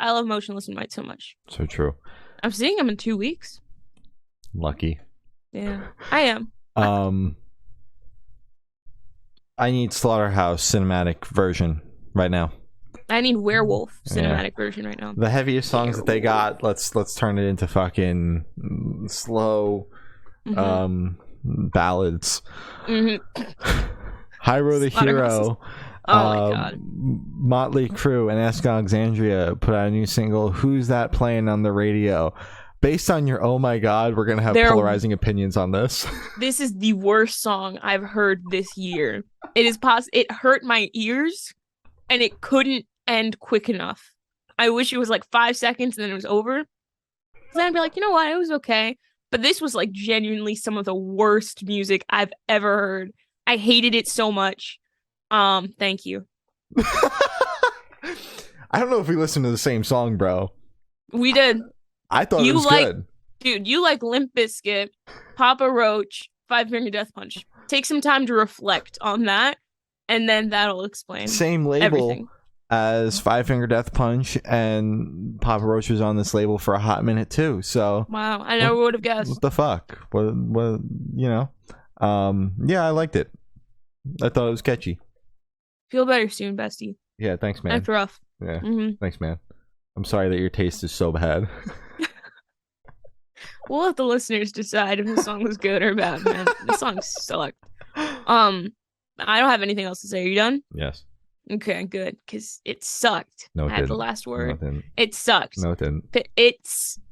Motionless in White so much. So true. I'm seeing him in 2 weeks. Lucky. Yeah, I am. I need Slaughterhouse cinematic version right now. I need Werewolf cinematic version right now. The heaviest songs that they got, let's turn it into fucking slow ballads. Hyro the Hero. Oh my god. Motley Crue and Ask Alexandria put out a new single, Who's That Playing on the Radio? Based on your oh my god, we're gonna have polarizing opinions on this. This is the worst song I've heard this year. It is it hurt my ears and it couldn't end quick enough. I wish it was like 5 seconds and then it was over. Then I'd be like, you know what, it was okay. But this was like genuinely some of the worst music I've ever heard. I hated it so much. Thank you. I don't know if we listened to the same song, bro. We did. I thought it was good. Dude, you like Limp Bizkit, Papa Roach, Five Finger Death Punch. Take some time to reflect on that, and then that'll explain same label everything. As Five Finger Death Punch, and Papa Roach was on this label for a hot minute too. So wow, I never would have guessed. What the fuck? What you know? Yeah, I liked it. I thought it was catchy. Feel better soon, bestie. Yeah, thanks, man. That's rough. Yeah, thanks, man. I'm sorry that your taste is so bad. We'll let the listeners decide if the song was good or bad, man. The song sucked. I don't have anything else to say. Are you done? Yes. Okay, good. Because it sucked. No, I had the last word. No, it it sucked. No, it didn't.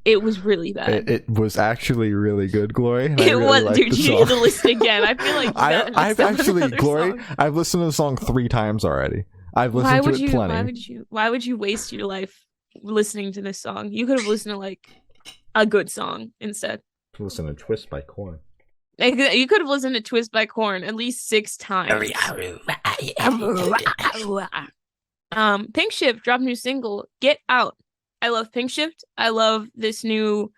It was really bad. It was actually really good, Glory. It really was, dude. You need to listen again. I feel like I've actually, Glory. Song. I've listened to the song 3 times already. I've listened to it plenty. Why would you waste your life listening to this song? You could have listened to like a good song instead. Listen to Twist by Korn. You could have listened to Twist by Korn at least 6 times. Pink Shift dropped a new single, Get Out. I love Pink Shift. I love this new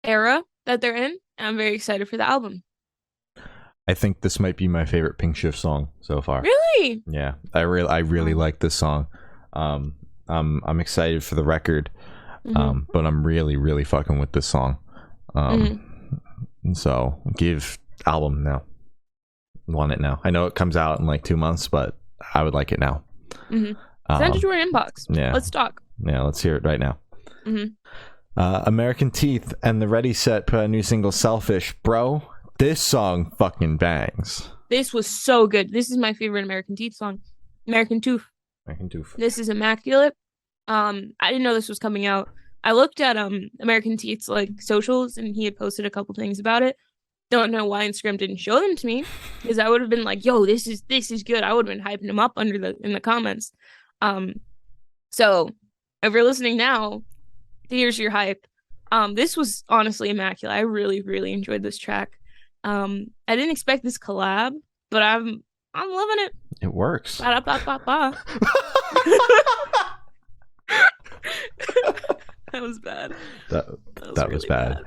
era that they're in. I'm very excited for the album. I think this might be my favorite Pink Shift song so far. Really? Yeah, I really like this song. I'm excited for the record, but I'm really fucking with this song. So give album now. Want it now. I know it comes out in like 2 months, but I would like it now. Send it to our inbox. Yeah, let's talk. Yeah, let's hear it right now. American Teeth and the Ready Set put out a new single, Selfish. Bro, this song fucking bangs. This was so good. This is my favorite American Teeth song. American Tooth. This is immaculate. I didn't know this was coming out. I looked at American Teeth's like socials, and he had posted a couple things about it. Don't know why Instagram didn't show them to me, because I would have been like, "Yo, this is good." I would have been hyping him up in the comments. So if you're listening now, here's your hype. This was honestly immaculate. I really enjoyed this track. I didn't expect this collab, but I'm loving it. It works. Ba-da-ba-ba-ba. That was bad. That was really bad.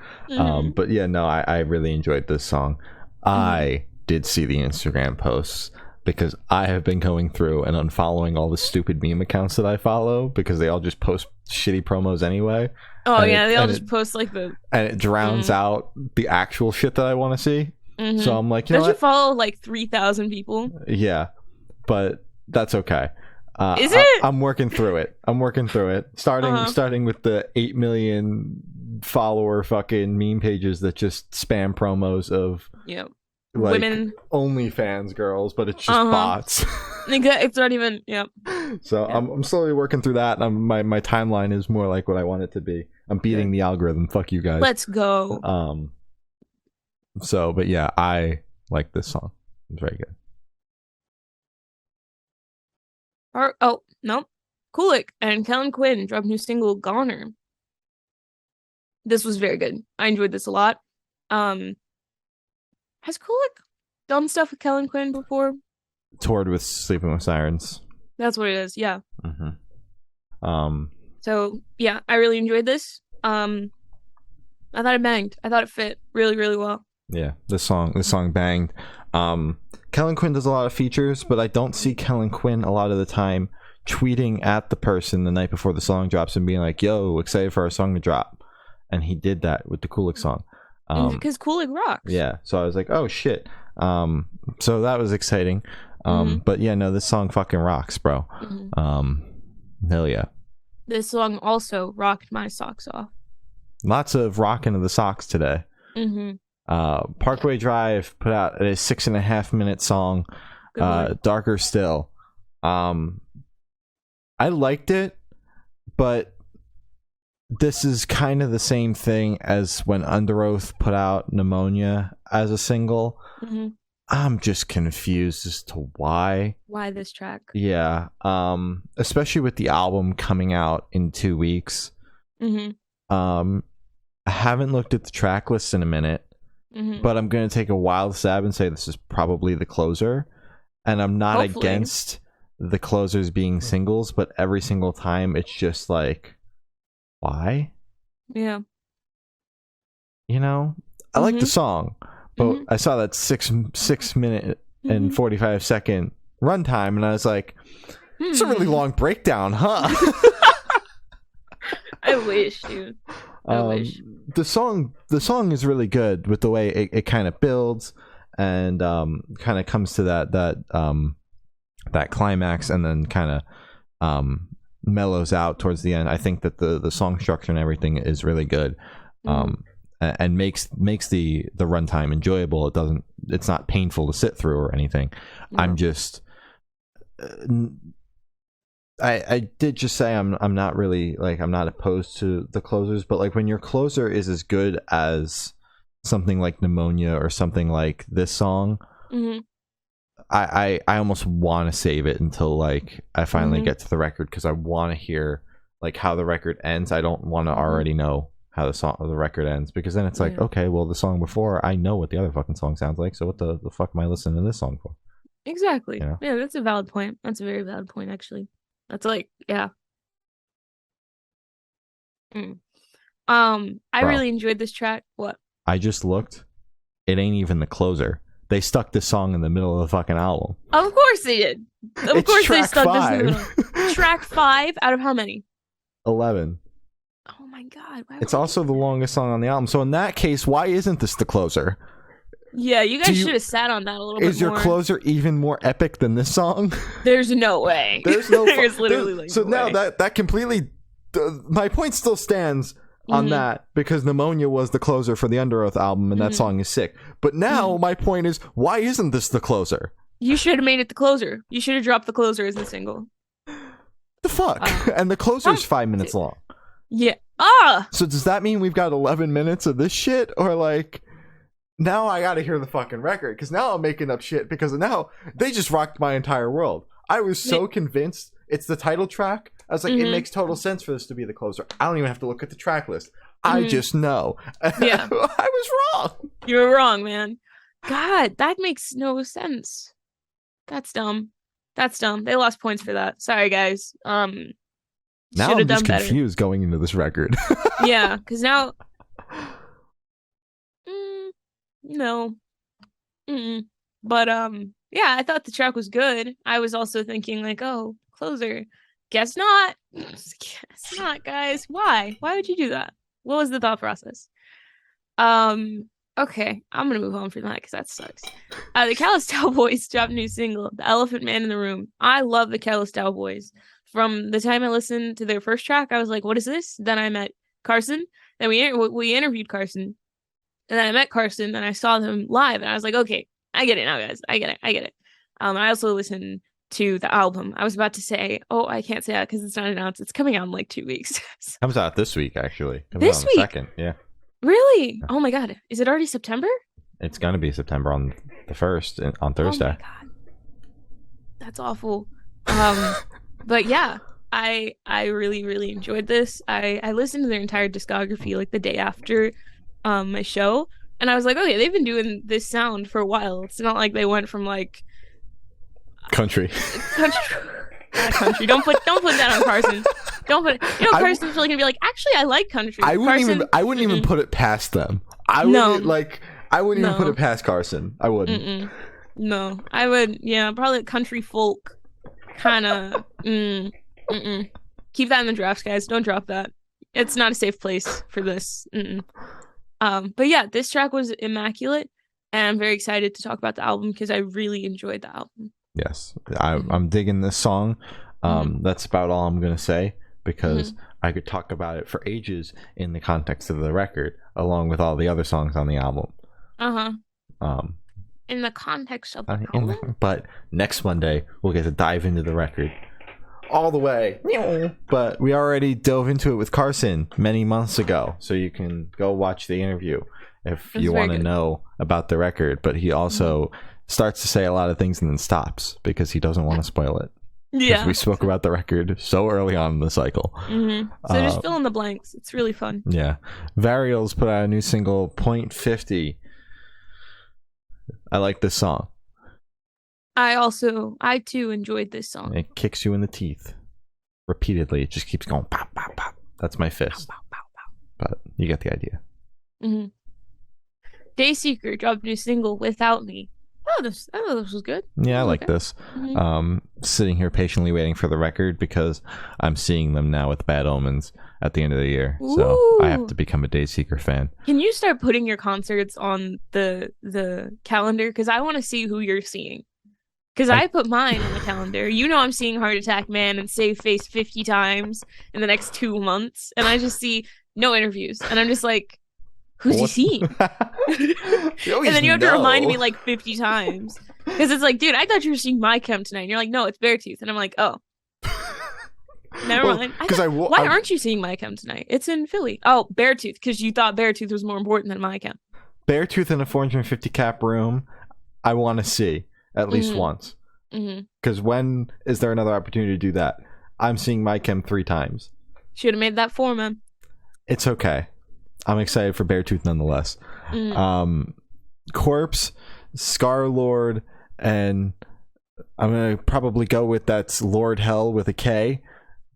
But yeah, no, I really enjoyed this song. I did see the Instagram posts, because I have been going through and unfollowing all the stupid meme accounts that I follow, because they all just post shitty promos anyway. Oh yeah, they all just post like the... And it drowns out the actual shit that I want to see. So I'm like, don't you follow like 3,000 people? Yeah, but that's okay. Is it? I'm working through it. Starting with the 8 million follower fucking meme pages that just spam promos of like women, OnlyFans girls, but it's just bots. It's not even. So I'm slowly working through that, and my timeline is more like what I want it to be. I'm beating the algorithm. Fuck you guys. Let's go. So, but yeah, I like this song. It's very good. Oh no, Kulik and Kellen Quinn dropped a new single, Goner. This was very good. I enjoyed this a lot. Has Kulik done stuff with Kellen Quinn before? Toured with Sleeping with Sirens. That's what it is. Yeah. So yeah, I really enjoyed this. I thought it banged. I thought it fit really well. Yeah, this song banged. Kellen Quinn does a lot of features, but I don't see Kellen Quinn a lot of the time tweeting at the person the night before the song drops and being like, "Yo, excited for our song to drop." And he did that with the Kulik song. Because Cooling rocks. Yeah, so I was like, oh shit. So that was exciting. But yeah, no, this song fucking rocks, bro. Hell yeah. This song also rocked my socks off. Lots of rocking of the socks today. Parkway Drive put out a 6.5 minute song, Darker Still. I liked it, but this is kind of the same thing as when Underoath put out Pneumonia as a single. I'm just confused as to why. Why this track? Yeah. Especially with the album coming out in 2 weeks. I haven't looked at the track list in a minute, but I'm going to take a wild stab and say this is probably the closer. And I'm not against the closers being singles, but every single time it's just like, why? Yeah. You know, I like the song, but I saw that 6 minute and 45 second runtime, and I was like, it's a really long breakdown, huh? I wish, dude. I wish. The song is really good with the way it kind of builds and kind of comes to that climax, and then kind of mellows out towards the end. I think that the song structure and everything is really good, and makes the runtime enjoyable. It's not painful to sit through or anything. I'm just I did just say I'm not really, like, I'm not opposed to the closers, but like when your closer is as good as something like Pneumonia or something like this song, I almost want to save it until like I finally get to the record, because I want to hear like how the record ends. I don't want to already know how the record ends, because then it's like, okay, well, the song before, I know what the other fucking song sounds like, so what the fuck am I listening to this song for? Exactly. You know? Yeah, that's a valid point. That's a very valid point, actually. That's like, yeah. I really enjoyed this track. What? I just looked. It ain't even the closer. They stuck this song in the middle of the fucking album. Of course they did. Of course they stuck this in the middle. Track 5 out of how many? 11. Oh my god. It's also the longest song on the album. So in that case, why isn't this the closer? Yeah, you guys should have sat on that a little bit more. Is your closer even more epic than this song? There's no way. There's no There's literally like so no now way. that completely my point still stands on that, because Pneumonia was the closer for the Underoath album, and that song is sick. But now my point is, why isn't this the closer? You should have made it the closer. You should have dropped the closer as the single. The fuck? And the closer is 5 minutes long. Yeah. So does that mean we've got 11 minutes of this shit, or like? Now I gotta hear the fucking record, because now I'm making up shit, because now they just rocked my entire world. I was so convinced it's the title track. I was like, it makes total sense for this to be the closer. I don't even have to look at the track list. I just know. Yeah. I was wrong. You were wrong, man. God, that makes no sense. That's dumb. That's dumb. They lost points for that. Sorry, guys. Now I'm just confused going into this record. Yeah, because now... No. But yeah, I thought the track was good. I was also thinking like, oh, closer. Guess not. Guess not, guys. Why would you do that? What was the thought process? Okay, I'm gonna move on from that because that sucks. The Calistal Boys dropped a new single, The Elephant Man in the Room. I love the Calistal Boys. From the time I listened to their first track, I was like, what is this? Then I met Carson. Then we interviewed Carson. And then I met Carson and I saw them live, and I was like, okay, I get it now, guys. I get it. I also listened to the album. I was about to say, oh, I can't say that because it's not announced. It's coming out in like 2 weeks. Comes out this week, actually. This week? Second, yeah. Really? Oh my god. Is it already September? It's gonna be September on the 1st, on Thursday. Oh my god. That's awful. But yeah, I really, really enjoyed this. I listened to their entire discography like the day after my show, and I was like, okay, they've been doing this sound for a while. It's not like they went from like country. Don't put that on Carson. Don't put it. Carson's really gonna be like, actually, I like country. I wouldn't even put it past them. I wouldn't even put it past Carson. I wouldn't. No, I would. Yeah, probably country folk kind of. Keep that in the drafts, guys. Don't drop that. It's not a safe place for this. But yeah, this track was immaculate, and I'm very excited to talk about the album because I really enjoyed the album. Yes, I'm digging this song. That's about all I'm gonna say, because I could talk about it for ages in the context of the record, along with all the other songs on the album. In the context of the album. But next Monday we'll get to dive into the record all the way. But we already dove into it with Carson many months ago, so you can go watch the interview if you want to know about the record. But he also starts to say a lot of things and then stops because he doesn't want to spoil it. Yeah, we spoke about the record so early on in the cycle. So just fill in the blanks. It's really fun. Yeah. Varials put out a new single, .50. I like this song. I too enjoyed this song. It kicks you in the teeth repeatedly. It just keeps going pop, pop, pop. That's my fist. Pop, pop, pop, pop. But you get the idea. Dayseeker dropped a new single, Without Me. This was good. Yeah, I like this. Sitting here patiently waiting for the record because I'm seeing them now with Bad Omens at the end of the year. Ooh. So I have to become a Dayseeker fan. Can you start putting your concerts on the calendar? Because I want to see who you're seeing. Because I put mine on the calendar. You know I'm seeing Heart Attack Man and Save Face 50 times in the next 2 months. And I just see no interviews. And I'm just like, who's he seeing? And then you have to remind me like 50 times. Because it's like, dude, I thought you were seeing My Chem tonight. And you're like, no, it's Beartooth. And I'm like, oh. Never mind. Why aren't you seeing My Chem tonight? It's in Philly. Oh, Beartooth. Because you thought Beartooth was more important than My Chem. Beartooth in a 450 cap room, I want to see. At least once. Because when is there another opportunity to do that? I'm seeing My Chem 3 times. Should have made that 4, man. It's okay. I'm excited for Beartooth nonetheless. Corpse, Scarlord, and I'm going to probably go with that's Lord Hell with a K.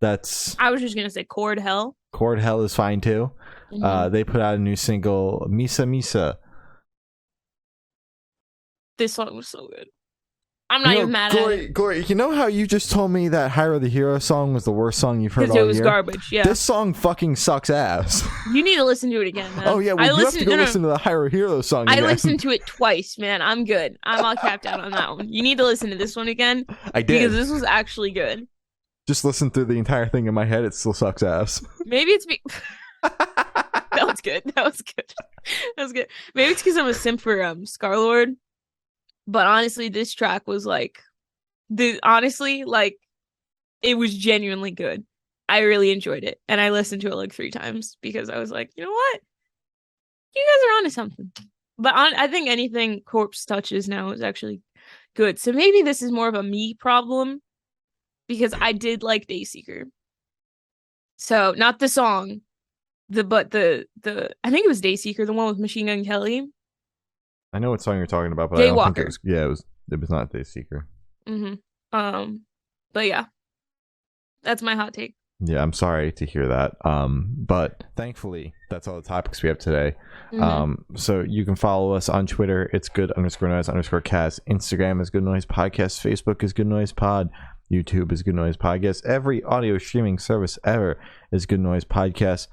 I was just going to say Cord Hell. Cord Hell is fine too. They put out a new single, Misa Misa. This song was so good. I'm not even mad at it. Glory, you know how you just told me that Hyrule the Hero song was the worst song you've heard all year? Because it was garbage, yeah. This song fucking sucks ass. You need to listen to it again, man. Oh, yeah, well, you have to go listen to the Hyrule Hero song again. I listened to it twice, man. I'm good. I'm all capped out on that one. You need to listen to this one again. I did. Because this was actually good. Just listen through the entire thing in my head. It still sucks ass. Maybe it's me. That was good. That was good. Maybe it's because I'm a simp for Scarlord. But honestly, this track was like... it was genuinely good. I really enjoyed it, and I listened to it like 3 times because I was like, you know what, you guys are onto something. But I think anything Corpse touches now is actually good. So maybe this is more of a me problem because I did like Dayseeker. So not the song, but the I think it was Dayseeker, the one with Machine Gun Kelly. I know what song you're talking about, but Jay I don't Walker. think it was not Dayseeker. But yeah, that's my hot take. Yeah, I'm sorry to hear that. But thankfully, that's all the topics we have today. So you can follow us on Twitter. It's good_noise_cast. Instagram is Good Noise Podcast. Facebook is Good Noise Pod. YouTube is Good Noise Podcast. Every audio streaming service ever is Good Noise Podcast.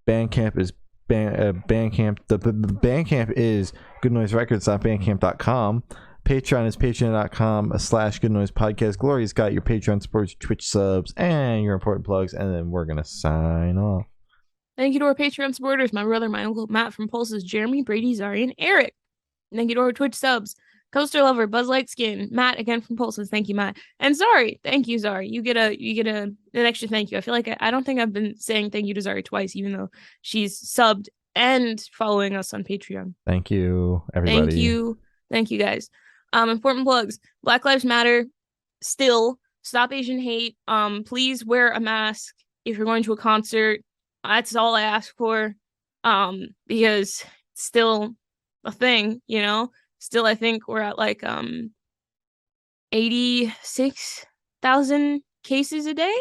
Bandcamp is Bandcamp. The Bandcamp is goodnoiserecords.bandcamp.com. Patreon is patreon.com/goodnoisepodcast. Glory's got your Patreon supports, your Twitch subs, and your important plugs, and then we're gonna sign off. Thank you to our Patreon supporters, my brother, my uncle, Matt from Pulses, Jeremy, Brady, Zari, and Eric. Thank you to our Twitch subs, Coaster Lover, Buzz Light Skin, Matt again from Pulses. Thank you, Matt, and Zari. Thank you, Zari. You get an extra thank you. I feel like I don't think I've been saying thank you to Zari twice, even though she's subbed and following us on Patreon. Thank you, everybody. Thank you, guys. Important plugs. Black Lives Matter. Still, stop Asian hate. Please wear a mask if you're going to a concert. That's all I ask for. Because it's still a thing, you know. Still, I think we're at like 86,000 cases a day.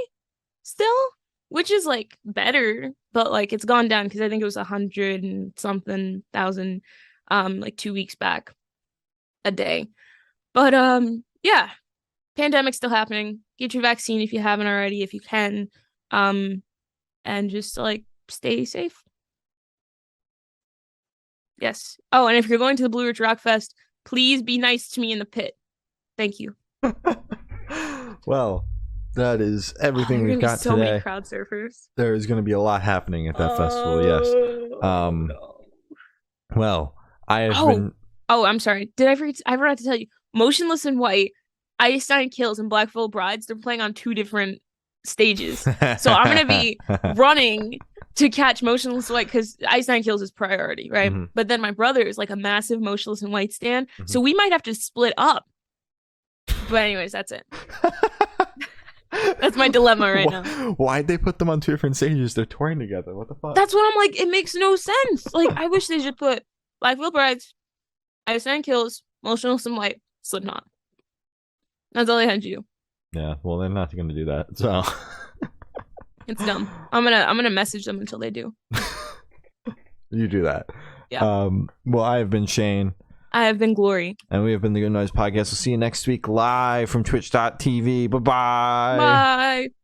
Still, which is like better, but like it's gone down because I think it was 100 and something thousand like 2 weeks back a day. But yeah, pandemic's still happening. Get your vaccine if you haven't already, if you can, and just like stay safe. Yes. Oh, and if you're going to the Blue Ridge Rock Fest, please be nice to me in the pit. Thank you. Well, that is everything we've got so today. Many crowd surfers. There is going to be a lot happening at that festival. Yes. No. Well, I have been. Oh, I'm sorry. I forgot to tell you. Motionless in White, Einstein Kills, and Black Veil Brides. They're playing on 2 different stages. So I'm gonna be running to catch Motionless in White because Einstein Kills is priority, right? Mm-hmm. But then my brother is like a massive Motionless in White stan, so we might have to split up. But anyways, that's it. That's my dilemma right now. Why'd they put them on 2 different stages? They're touring together. What the fuck? That's what I'm like. It makes no sense. Like, I wish they should put Black Veil Brides, Einstein Kills, Motionless in White, Slipknot. That's all they had to do. Yeah, well, they're not going to do that, so it's dumb. I'm gonna message them until they do. You do that. Yeah. Well, I have been Shane. I have been Glory. And we have been the Good Noise Podcast. We'll see you next week live from twitch.tv. Bye-bye. Bye.